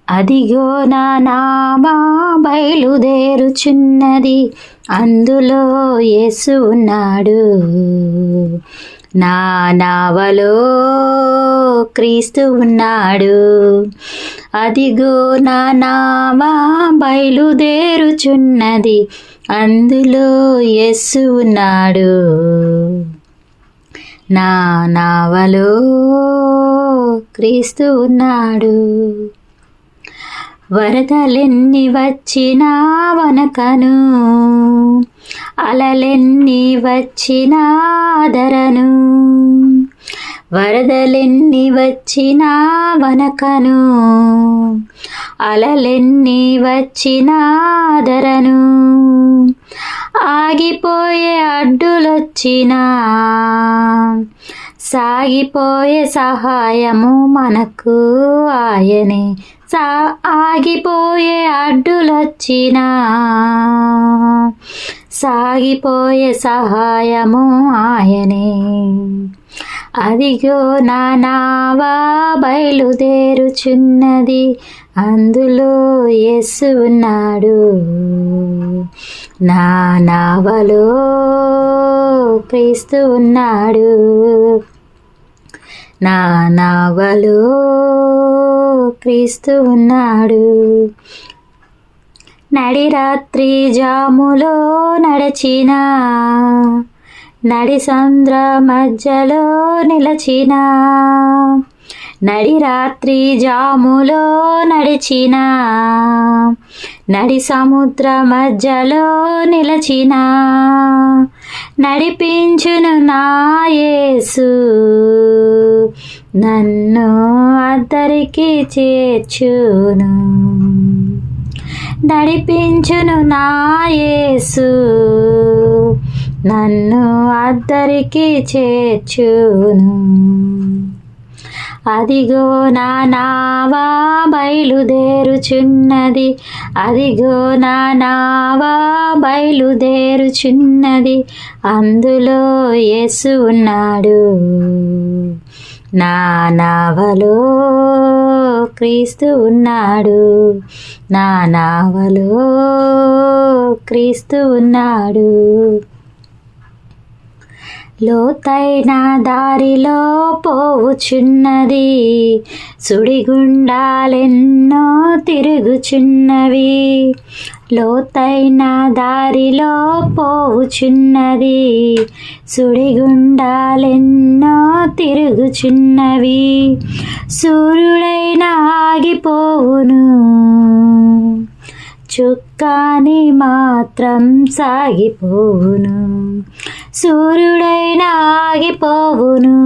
అదిగో నా నావా బయలుదేరుచున్నది, అందులో యేసు ఉన్నాడు. నా నావలో క్రీస్తు ఉన్నాడు. అదిగో నా నావా బయలుదేరుచున్నది, అందులో యేసు ఉన్నాడు. నా నావలో క్రీస్తు ఉన్నాడు. వరదలెన్ని వచ్చినా వనకను, అలలెన్ని వచ్చినా ఆదరను. వరదలెన్ని వచ్చినా వనకను, అలలెన్ని వచ్చినా ఆదరను. ఆగిపోయే అడ్డులొచ్చినా సాగిపోయే సహాయము మనకు ఆయనే. ఆగిపోయే అడ్డులొచ్చినా సాగిపోయే సహాయము ఆయనే. అదిగో నా నావా బయలుదేరుచున్నది, అందులో యేసు ఉన్నాడు. నా నావలో క్రీస్తు ఉన్నాడు. నా నావలో క్రీస్తు ఉన్నాడు. నడిరాత్రి జాములో నడిచిన, నడి సంద్ర మధ్యలో నిలచిన. నడిరాత్రి జాములో నడిచిన, నడి సముద్ర మధ్యలో నిలచిన. నడిపించును నా యేసు, నన్ను అద్దరికి చేర్చును. నడిపించును నా యేసు, నన్ను అద్దరికి చేర్చును. అదిగో నా నావా బయలుదేరుచున్నది, అదిగో నా నావా బయలుదేరుచున్నది, అందులో యేసు ఉన్నాడు. నా నావలో క్రీస్తు ఉన్నాడు. నా నావలో క్రీస్తు ఉన్నాడు. లోతైన దారిలో పోవుచున్నది, సుడిగుండాలెన్నో తిరుగుచున్నవి. లోతైన దారిలో పోవుచున్నది, సుడిగుండాలెన్నో తిరుగుచున్నవి. సూర్యుడైనా ఆగిపోవును, చుక్కాని మాత్రం సాగిపోవును. సూర్యుడైనా ఆగిపోవును,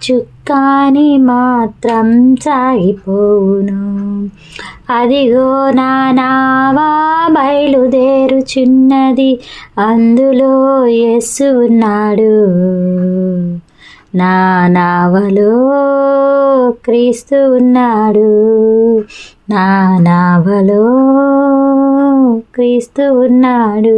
చుక్కాని మాత్రం సాగిపోవును. అదిగో నా నావా బయలుదేరుచున్నది, అందులో యేసు ఉన్నాడు. నా నావలో క్రీస్తు ఉన్నాడు. నా నావలో క్రీస్తు ఉన్నాడు.